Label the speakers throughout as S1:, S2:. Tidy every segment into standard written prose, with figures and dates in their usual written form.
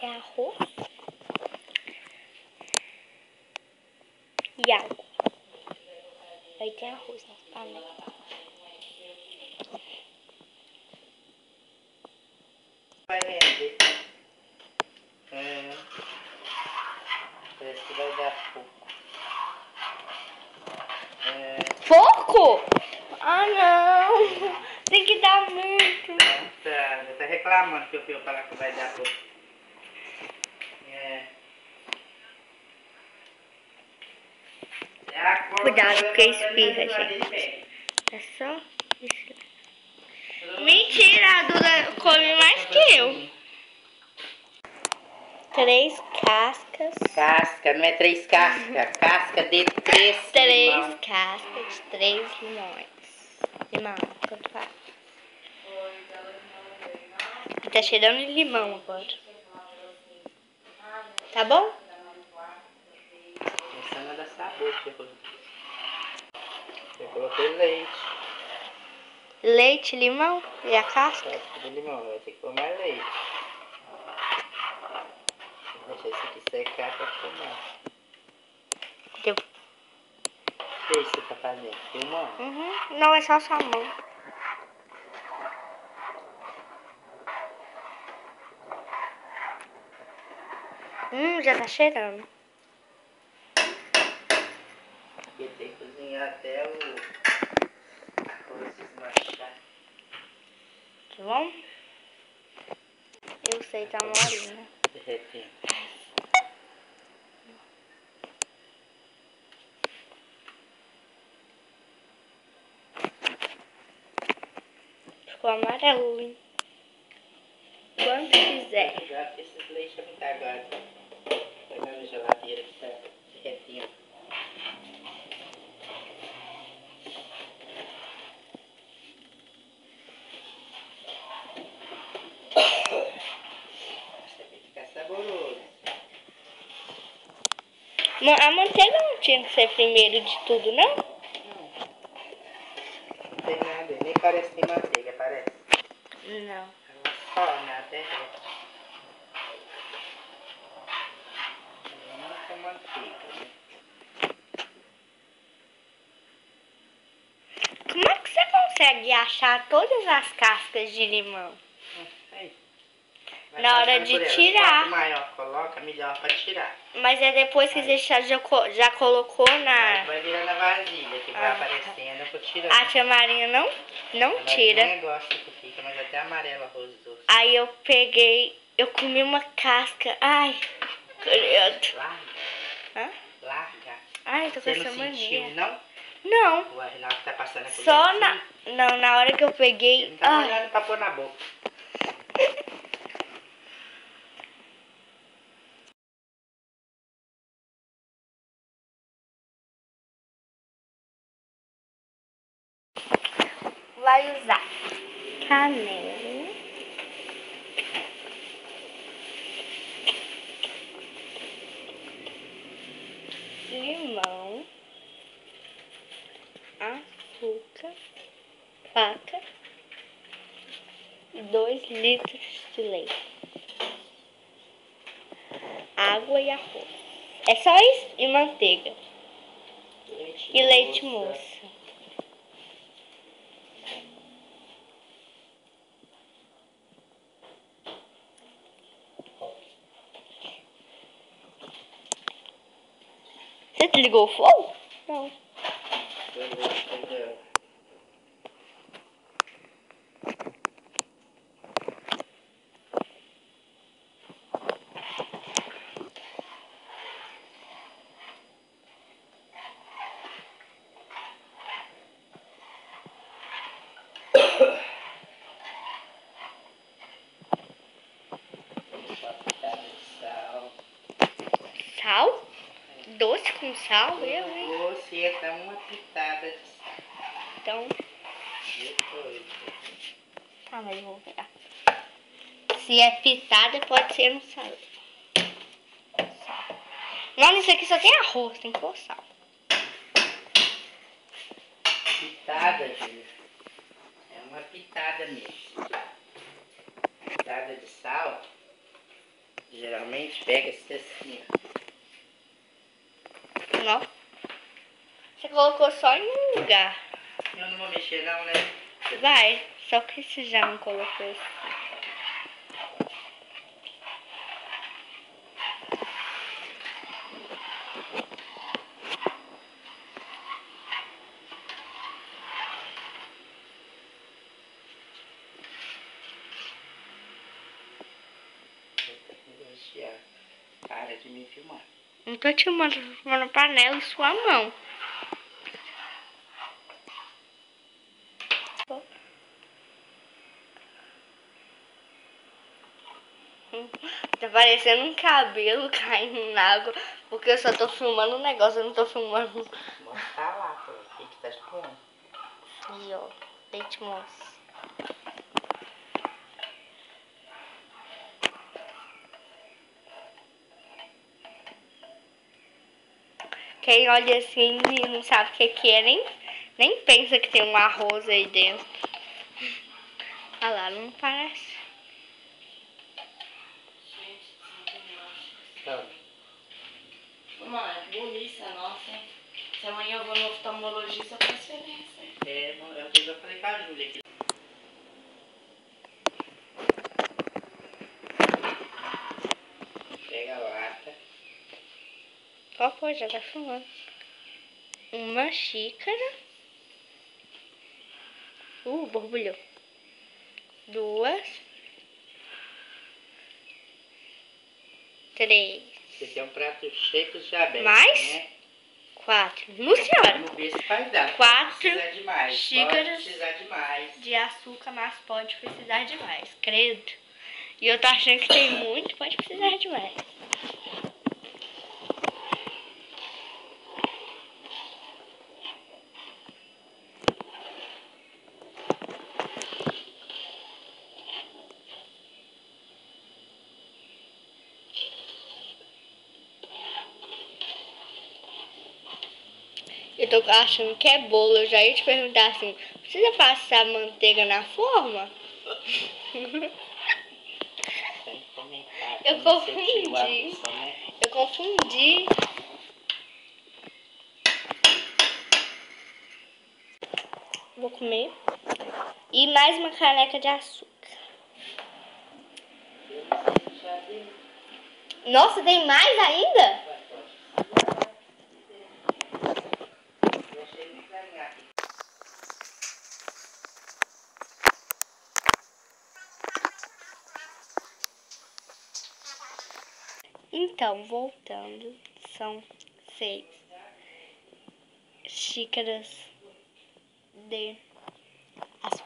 S1: é arroz e água. Aí tem arroz nas panelas.
S2: Vai render. Parece que vai dar pouco.
S1: Pouco? Ah, não. Tem que dar muito.
S2: Tá reclamando que eu falar que vai dar pouco.
S1: Cuidado porque espirra, gente. É só isso. Mentira, a Duda come mais que eu. 3 cascas.
S2: Casca, não é 3 cascas. Casca de 3
S1: 3 cascas de 3 limões. Limão, quanto faz? Tá cheirando de limão agora. Tá bom?
S2: Começando a dar sabor. Eu coloquei leite.
S1: Leite, limão e a casca?
S2: Casca de limão, vai ter que pôr mais leite. Vou deixar isso aqui secar pra tomar.
S1: Deu.
S2: O que você tá fazendo? Filmando?
S1: Uhum. Não, é só sua mão. Já tá cheirando.
S2: Porque tem que cozinhar até o arroz desmanchar.
S1: Tá bom? Eu sei, tá molinho.
S2: Derretendo.
S1: Ficou amarelo, hein? Quanto quiser.
S2: Já que esses leites é muito agora. Põe na geladeira que tá derretendo. Isso vai ficar saboroso.
S1: A manteiga não tinha que ser primeiro de tudo, não?
S2: Não tem nada, nem parece que tem manteiga, parece.
S1: Não.
S2: Só na derrete. Não com manteiga, né?
S1: Como é que você consegue achar todas as cascas de limão?
S2: Aí.
S1: Na hora de tirar.
S2: Quanto maior coloca, melhor pra tirar.
S1: Mas é depois que você já colocou na...
S2: Vai virando a vasilha que vai aparecendo, eu vou tirando.
S1: A tia Marinha não tira.
S2: Não gosta que fica, mas até amarelo arroz doce.
S1: Aí eu peguei, eu comi uma casca. Ai, credo.
S2: Larga.
S1: Hã?
S2: Larga.
S1: Ai, tô com
S2: Você
S1: essa
S2: não
S1: mania.
S2: sentiu, não?
S1: Não.
S2: O Arnaldo tá passando a colher
S1: Só
S2: assim?
S1: na hora que eu peguei.
S2: Ele não tá olhando pra pôr na boca.
S1: Vai usar canela, limão, açúcar, faca e 2 litros de leite, água e arroz. É só isso e manteiga e leite moça. Você desligou o fogo? Não. Sal? Doce com sal? Eu, hein?
S2: Doce é até uma pitada de sal.
S1: Então,
S2: Depois.
S1: tá, mas eu vou pegar. Se é pitada, pode ser no sal. Não, isso aqui só tem arroz, tem que pôr sal.
S2: Pitada, filho. É uma pitada mesmo. Pitada de sal. Geralmente pega-se assim, ó.
S1: Não. Você colocou só em um lugar.
S2: Eu não vou mexer não, né?
S1: Vai, só que você já não colocou assim.
S2: Para de me filmar.
S1: Não tô te filmando panela em sua mão. Tá parecendo um cabelo caindo na água, porque eu só tô filmando um negócio, eu não tô filmando.
S2: Mostra lá, pô. O que tá expondo?
S1: Aí, ó, leite moça. Quem olha assim e não sabe o que é, nem pensa que tem um arroz aí dentro. Olha lá, não parece.
S3: Mano, bonita nossa, hein? Se amanhã eu vou no oftalmologista, faz diferença, hein?
S2: É o que eu falei com a Júlia aqui. Pega a lata.
S1: Ó, pô, já tá filmando. Uma xícara. Borbulhou. 2. 3.
S2: Você tem um prato cheio com diabetes,
S1: Mais?
S2: né?
S1: 4. No senhora.
S2: Vamos ver se vai dar.
S1: 4
S2: Precisa de mais.
S1: xícaras
S2: Pode precisar de mais.
S1: de açúcar, mas pode precisar de mais, credo. E eu tô achando que tem muito, pode precisar de mais. Eu tô achando que é bolo. Eu já ia te perguntar assim, precisa passar manteiga na forma? Eu confundi. Eu confundi. Vou comer. E mais uma caneca de açúcar. Nossa, tem mais ainda? Então, voltando, são 6 xícaras de açúcar.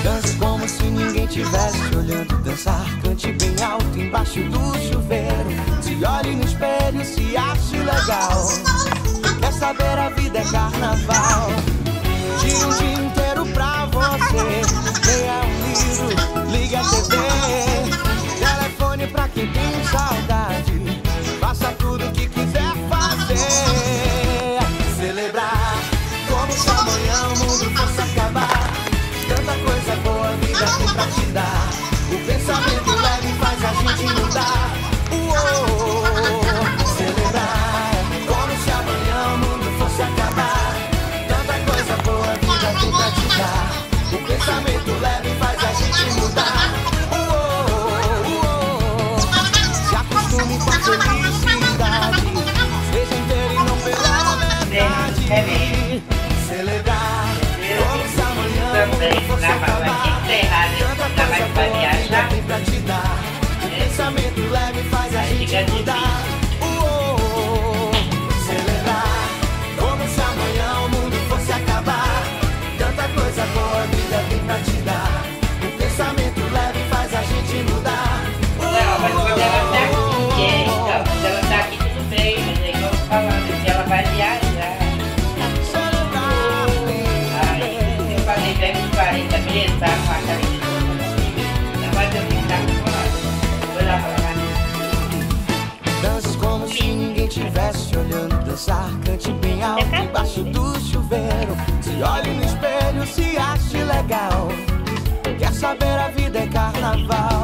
S4: Dance como se ninguém tivesse olhando dançar. Cante bem alto embaixo do chuveiro. Se olhe no espelho, se ache legal. Quer saber, a vida é carnaval. Tira um dia inteiro pra você. Leia um livro, liga a TV. Telefone pra quem tem saudade. Faça tudo o que quiser fazer. Celebrar como se amanhã o mundo fosse acabar. Tanta coisa boa a vida tem pra te dar. O pensamento leve faz a gente mudar. Celebrar como se amanhã o mundo fosse acabar. Tanta coisa boa a vida tem pra te dar. O pensamento leve faz a gente mudar. Se acostume com a felicidade. Seja inteiro e não pela verdade. Celebrar como se amanhã o mundo fosse acabar. Tanta coisa boa a vida tem pra te dar. O pensamento leve faz a gente mudar. Celebrar como se amanhã o mundo fosse acabar. Tanta coisa boa a vida tem pra te dar. O pensamento dançar, cante bem alto embaixo do chuveiro. Se olhe no espelho, se ache legal. Quer saber, a vida é carnaval.